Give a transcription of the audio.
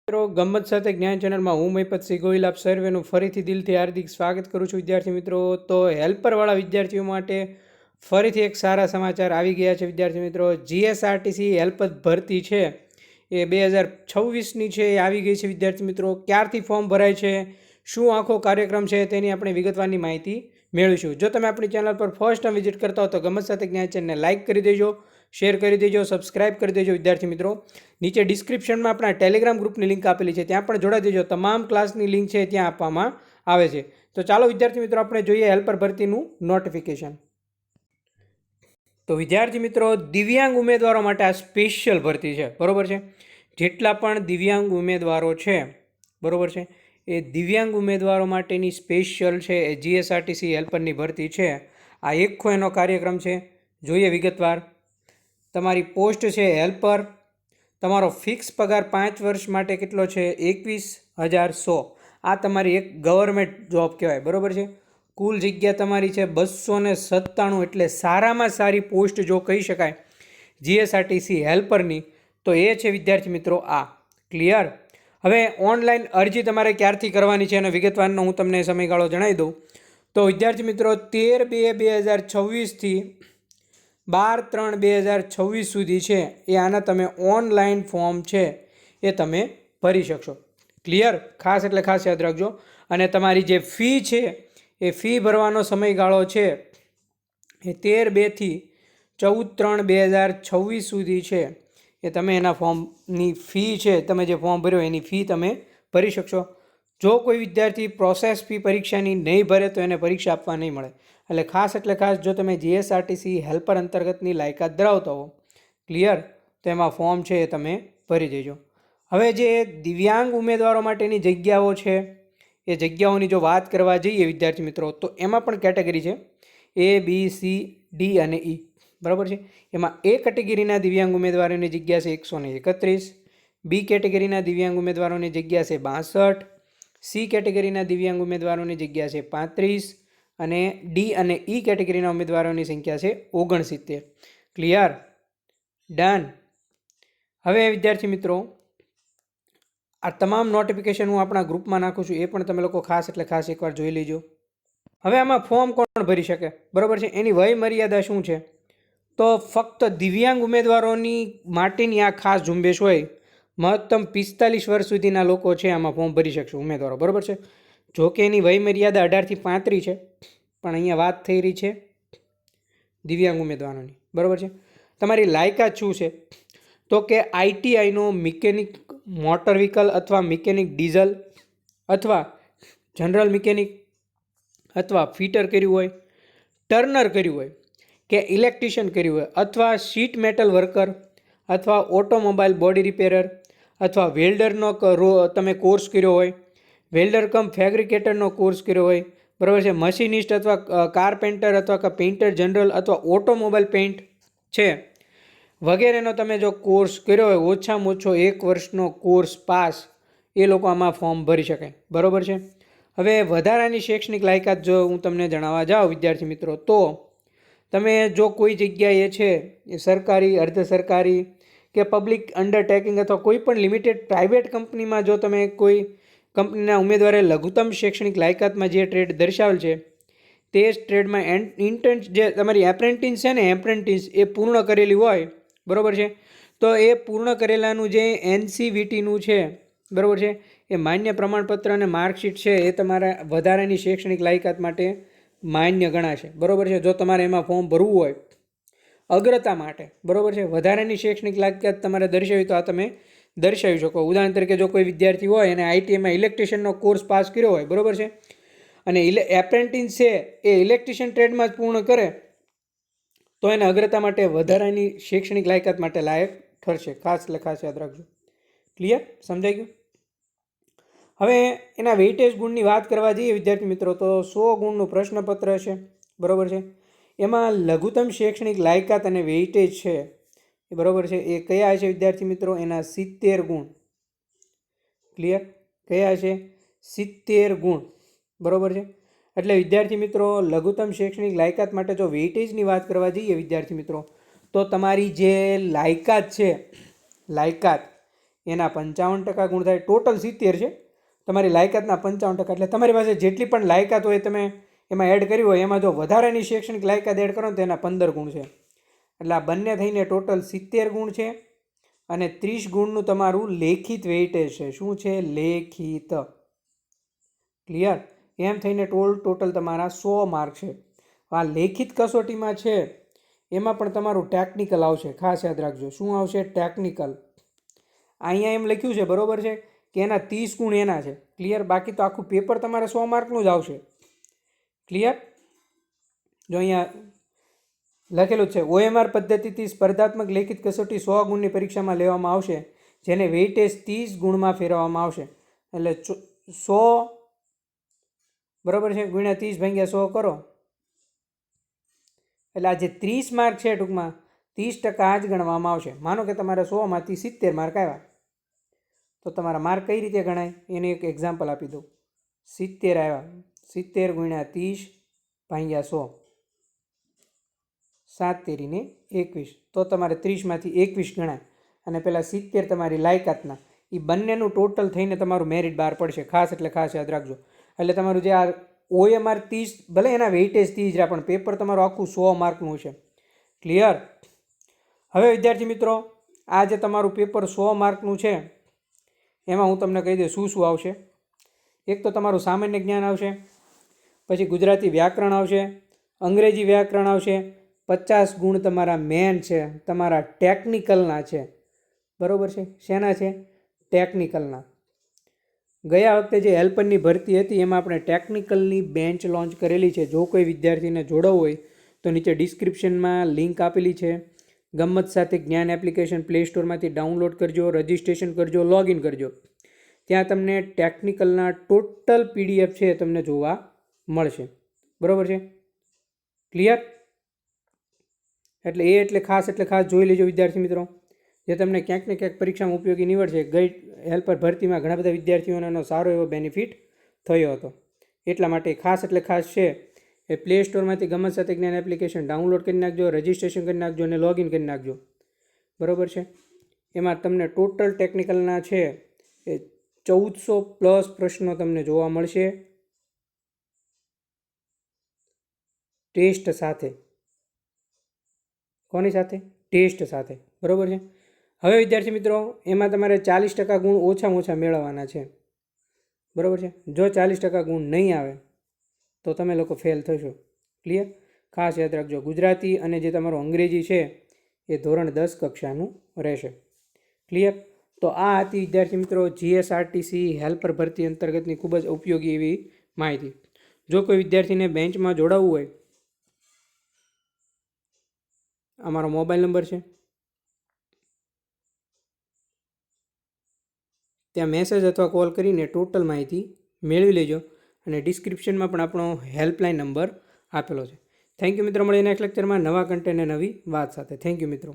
મિત્રો ગમ્મત સાથે જ્ઞાન ચેનલમાં હું મહિપતસિંહ ગોહિલ આપ સર્વેનું ફરીથી દિલથી હાર્દિક સ્વાગત કરું છું વિદ્યાર્થી મિત્રો। તો હેલ્પરવાળા વિદ્યાર્થીઓ માટે ફરીથી એક સારા સમાચાર આવી ગયા છે વિદ્યાર્થી મિત્રો। જીએસઆરટીસી હેલ્પર ભરતી છે એ 2026ની છે, એ આવી ગઈ છે વિદ્યાર્થી મિત્રો। ક્યારથી ફોર્મ ભરાય છે, શું આખો કાર્યક્રમ છે, તેની આપણે વિગતવારની માહિતી મેળવીશું। જો તમે આપણી ચેનલ પર ફર્સ્ટ ટાઈમ વિઝિટ કરતા હો તો ગમ્મત સાથે જ્ઞાન ચેનલને લાઇક કરી દેજો, શેર કરી દેજો, સબસ્ક્રાઇબ કરી દેજો વિદ્યાર્થી મિત્રો। નીચે ડિસ્ક્રિપ્શનમાં આપણા ટેલિગ્રામ ગ્રુપની લિંક આપેલી છે, ત્યાં પણ જોડાઈ દેજો। તમામ ક્લાસની લિંક છે ત્યાં આપવામાં આવે છે। તો ચાલો વિદ્યાર્થી મિત્રો આપણે જોઈએ હેલ્પર ભરતીનું નોટિફિકેશન। તો વિદ્યાર્થી મિત્રો દિવ્યાંગ ઉમેદવારો માટે આ સ્પેશિયલ ભરતી છે, બરોબર છે। જેટલા પણ દિવ્યાંગ ઉમેદવારો છે, બરોબર છે, એ દિવ્યાંગ ઉમેદવારો માટેની સ્પેશિયલ છે એ જીએસઆરટીસી હેલ્પરની ભરતી છે। આ એકખો એનો કાર્યક્રમ છે, જોઈએ વિગતવાર। તમારી પોસ્ટ છે હેલ્પર, તમારો ફિક્સ પગાર 5 વર્ષ માટે કેટલો છે 21,100। આ તમારી એક ગવર્મેન્ટ જોબ કહેવાય, બરાબર છે। કુલ જગ્યા તમારી છે 297, એટલે સારામાં સારી પોસ્ટ જો કહી શકાય જીએસઆરટીસી હેલ્પરની તો એ છે વિદ્યાર્થી મિત્રો આ। ક્લિયર? હવે ઓનલાઈન અરજી તમારે ક્યારથી કરવાની છે અને વિગતવારનો હું તમને સમયગાળો જણાવી દઉં। તો વિદ્યાર્થી મિત્રો 13/2/2026થી 12/3/2026 સુધી છે એ આના તમે ઓનલાઈન ફોર્મ છે એ તમે ભરી શકશો। ક્લિયર? ખાસ એટલે ખાસ યાદ રાખજો। અને તમારી જે ફી છે એ ફી ભરવાનો સમયગાળો છે એ 13/2થી 14/3/2026 સુધી છે એ તમે એના ફોર્મની ફી છે, તમે જે ફોર્મ ભર્યો એની ફી તમે ભરી શકશો। જો કોઈ વિદ્યાર્થી પ્રોસેસ ફી પરીક્ષાની નહીં ભરે તો એને પરીક્ષા આપવા નહીં મળે। એટલે ખાસ જો તમે જીએસઆરટીસી હેલ્પર અંતર્ગતની લાયકાત ધરાવતા હો, ક્લિયર, તો એમાં ફોર્મ છે એ તમે ભરી દેજો। હવે જે દિવ્યાંગ ઉમેદવારો માટેની જગ્યાઓ છે એ જગ્યાઓની જો વાત કરવા જઈએ વિદ્યાર્થી મિત્રો તો એમાં પણ કેટેગરી છે A, B, C, D અને E, બરાબર છે। એમાં A કેટેગરીના દિવ્યાંગ ઉમેદવારોની જગ્યા છે 131, B કેટેગરીના દિવ્યાંગ ઉમેદવારોની જગ્યા છે 62, C કેટેગરીના દિવ્યાંગ ઉમેદવારોની જગ્યા છે 35 અને D અને E કેટેગરીના ઉમેદવારોની સંખ્યા છે 69। ક્લિયર? ડન? હવે વિદ્યાર્થી મિત્રો આ તમામ નોટિફિકેશન હું આપણા ગ્રુપમાં નાખું છું, એ પણ તમે લોકો ખાસ એટલે ખાસ એકવાર જોઈ લેજો। હવે આમાં ફોર્મ કોણ ભરી શકે, બરાબર છે, એની વય મર્યાદા શું છે? તો ફક્ત દિવ્યાંગ ઉમેદવારોની માટેની આ ખાસ ઝુંબેશ હોય, મહત્તમ 45 વર્ષ સુધીના લોકો છે આમાં ફોર્મ ભરી શકશે ઉમેદવારો, બરાબર છે। જો કે એની વય મર્યાદા 18થી 35 છે, પણ અહીંયા વાત થઈ રહી છે દિવ્યાંગ ઉમેદવારોની, બરાબર છે। તમારી લાયકાત શું છે? તો કે આઈટીઆઈનો મિકેનિક મોટર વ્હીકલ અથવા મિકેનિક ડીઝલ અથવા જનરલ મિકેનિક અથવા ફિટર કર્યું હોય, ટર્નર કર્યું હોય કે ઇલેક્ટ્રિશિયન કર્યું હોય અથવા શીટ મેટલ વર્કર અથવા ઓટોમોબાઈલ બોડી રિપેરર અથવા વેલ્ડરનો તમે કોર્સ કર્યો હોય, વેલ્ડર કમ ફેબ્રિકેટરનો કોર્સ કર્યો હોય, બરાબર છે, મશીનિસ્ટ અથવા કારપેન્ટર અથવા પેઇન્ટર જનરલ અથવા ઓટોમોબાઈલ પેઇન્ટ છે વગેરેનો તમે જો કોર્સ કર્યો હોય, ઓછામાં ઓછો 1 વર્ષનો કોર્સ પાસ, એ લોકો આમાં ફોર્મ ભરી શકે, બરાબર છે। હવે વધારાની શૈક્ષણિક લાયકાત જો હું તમને જણાવવા જાઉં વિદ્યાર્થી મિત્રો તો તમે જો કોઈ જગ્યાએ છે એ સરકારી, અર્ધ સરકારી કે પબ્લિક અંડરટેકિંગ અથવા કોઈ પણ લિમિટેડ પ્રાઇવેટ કંપનીમાં જો તમે કોઈ કંપનીના ઉમેદવારે લઘુત્તમ શૈક્ષણિક લાયકાતમાં જે ટ્રેડ દર્શાવેલ છે તે જ ટ્રેડમાં ઇન્ટર્ન જે તમારી એપ્રેન્ટિસ છે ને, એપ્રેન્ટિસ એ પૂર્ણ કરેલી હોય, બરાબર છે, તો એ પૂર્ણ કરેલાનું જે NCVTનું છે, બરાબર છે, એ માન્ય પ્રમાણપત્ર અને માર્કશીટ છે એ તમારા વધારાની શૈક્ષણિક લાયકાત માટે માન્ય ગણાશે, બરાબર છે। જો તમારે એમાં ફોર્મ ભરવું હોય અગ્રતા માટે, બરાબર છે, વધારાની શૈક્ષણિક લાયકાત તમારે દર્શાવી તો આ તમે દર્શાવી શકો। ઉદાહરણ તરીકે જો કોઈ વિદ્યાર્થી હોય અને આઈટીઆઈમાં ઇલેક્ટ્રિશિયનનો કોર્સ પાસ કર્યો હોય, બરાબર છે, અને એપ્રેન્ટિસ છે એ ઇલેક્ટ્રિશિયન ટ્રેડમાં જ પૂર્ણ કરે તો એને અગ્રતા માટે વધારાની શૈક્ષણિક લાયકાત માટે લાયક ઠરશે। ખાસ એટલે ખાસ યાદ રાખજો। ક્લિયર? સમજાઈ ગયું? હવે એના વેઇટેજ ગુણની વાત કરવા જઈએ વિદ્યાર્થી મિત્રો તો 100 ગુણનું પ્રશ્નપત્ર છે, બરાબર છે। એમાં લઘુત્તમ શૈક્ષણિક લાયકાત અને વેઇટેજ છે એ, બરાબર છે, એ કયા છે વિદ્યાર્થી મિત્રો? એના 70 ગુણ। ક્લિયર? કયા છે? 70 ગુણ, બરાબર છે। એટલે વિદ્યાર્થી મિત્રો લઘુત્તમ શૈક્ષણિક લાયકાત માટે જો વેઇટેજની વાત કરવા જઈએ વિદ્યાર્થી મિત્રો તો તમારી જે લાયકાત છે, લાયકાત એના 55% ગુણ થાય. ટોટલ 70 છે, તમારી લાયકાતના 55%. એટલે તમારી પાસે જેટલી પણ લાયકાત હોય તમે એમાં એડ કરી હોય, એમાં જો વધારાની શૈક્ષણિક લાયકાત એડ કરો ને તો એના 15 ગુણ છે. એટલે આ બંને થઈને ટોટલ 70 ગુણ છે. અને 30 ગુણનું તમારું લેખિત વેઇટેજ છે. શું છે? લેખિત. ક્લિયર? એમ થઈને ટોટલ તમારા 100 માર્ક છે. આ લેખિત કસોટીમાં છે એમાં પણ તમારું ટેકનિકલ આવશે, ખાસ યાદ રાખજો. શું આવશે? ટેકનિકલ. અહીંયા એમ લખ્યું છે, બરોબર છે, કે એના 30 ગુણ એના છે. ક્લિયર? બાકી તો આખું પેપર તમારે 100 માર્કનું જ આવશે. ક્લિયર? જો અહીંયા લખેલું છે, OMR પદ્ધતિથી સ્પર્ધાત્મક લેખિત કસોટી 100 ગુણની પરીક્ષામાં લેવામાં આવશે, જેને વેઇટેજ 30 ગુણમાં ફેરવવામાં આવશે. એટલે 100 બરાબર છે ગુણ્યા 30 ભાગ્યા 100 કરો, એટલે આ જે 30 માર્ક છે ટૂંકમાં 30% આ જ ગણવામાં આવશે. માનો કે તમારે 100માંથી 70 માર્ક આવ્યા, તો તમારા માર્ક કઈ રીતે ગણાય એનું એક એક્ઝામ્પલ આપી દઉં. 70 આવ્યા, 70 ગુણ્યા 30 ભાગ્યા 100, 7 તેરીને 21, તો તમારે 30માંથી 21 ગણાય. અને પેલા 70 તમારી લાયકાતના, એ બંનેનું ટોટલ થઈને તમારું મેરિટ બહાર પડશે. ખાસ એટલે ખાસ યાદ રાખજો. એટલે તમારું જે આ OMR 30, ભલે એના વેઇટેજ 30 રહ્યા, પણ પેપર તમારું આખું 100 માર્કનું છે. ક્લિયર? હવે વિદ્યાર્થી મિત્રો, આ જે તમારું પેપર 100 માર્કનું છે એમાં હું તમને કહી દઉં શું શું આવશે. એક તો તમારું સામાન્ય જ્ઞાન આવશે, પછી ગુજરાતી વ્યાકરણ આવશે, અંગ્રેજી વ્યાકરણ આવશે. 50 ગુણ તમારા મેન છે, તમારા ટેકનિકલના છે. બરાબર છે? શેના છે? ટેકનિકલના. ગયા વખતે જે હેલ્પરની ભરતી હતી એમાં આપણે ટેકનિકલની બેન્ચ લોન્ચ કરેલી છે. જો કોઈ વિદ્યાર્થીને જોડાવવું હોય તો નીચે ડિસ્ક્રિપ્શનમાં લિંક આપેલી છે. ગમ્મત સાથે જ્ઞાન એપ્લિકેશન પ્લે સ્ટોરમાંથી ડાઉનલોડ કરજો, રજિસ્ટ્રેશન કરજો, લોગિન કરજો. ત્યાં તમને ટેકનિકલના ટોટલ PDF છે તમને જોવા મળશે. બરાબર છે? ક્લિયર? એટલે ખાસ જોઈ લેજો વિદ્યાર્થી મિત્રો, જે તમને ક્યાંક ને ક્યાંક પરીક્ષામાં ઉપયોગી નીવડશે. ગઈ હેલ્પર ભરતીમાં ઘણા બધા વિદ્યાર્થીઓને એનો સારો એવો બેનિફિટ થયો હતો. એટલા માટે ખાસ છે એ પ્લે સ્ટોરમાંથી ગમ્મત સાથે જ્ઞાન એપ્લિકેશન ડાઉનલોડ કરી નાખજો, રજિસ્ટ્રેશન કરી નાખજો અને લોગિન કરી નાખજો. બરાબર છે? એમાં તમને ટોટલ ટેકનિકલના છે એ 1400+ પ્રશ્નો તમને જોવા મળશે ટેસ્ટ સાથે. કોની સાથે? ટેસ્ટ સાથે. બરાબર છે? હવે વિદ્યાર્થી મિત્રો, એમાં તમારે 40% ગુણ ઓછામાં ઓછા મેળવવાના છે. બરાબર છે? જો 40% ગુણ નહીં આવે તો તમે લોકો ફેલ થશો. ક્લિયર? ખાસ યાદ રાખજો. ગુજરાતી અને જે તમારું અંગ્રેજી છે એ ધોરણ 10 કક્ષાનું રહેશે. ક્લિયર? તો આ હતી વિદ્યાર્થી મિત્રો GSRTC હેલ્પર ભરતી અંતર્ગતની ખૂબ જ ઉપયોગી એવી માહિતી. જો કોઈ વિદ્યાર્થીને બેન્ચમાં જોડાવવું હોય, અમારો મોબાઈલ નંબર છે, ત્યાં મેસેજ અથવા કોલ કરીને ટોટલ માહિતી મેળવી લેજો. અને ડિસ્ક્રિપ્શનમાં પણ આપણો હેલ્પલાઇન નંબર આપેલો છે. થેન્ક યુ મિત્રો. મળીને નેક્સ્ટ લેક્ચરમાં નવા કન્ટેન્ટ અને નવી વાત સાથે. થેન્ક યુ મિત્રો.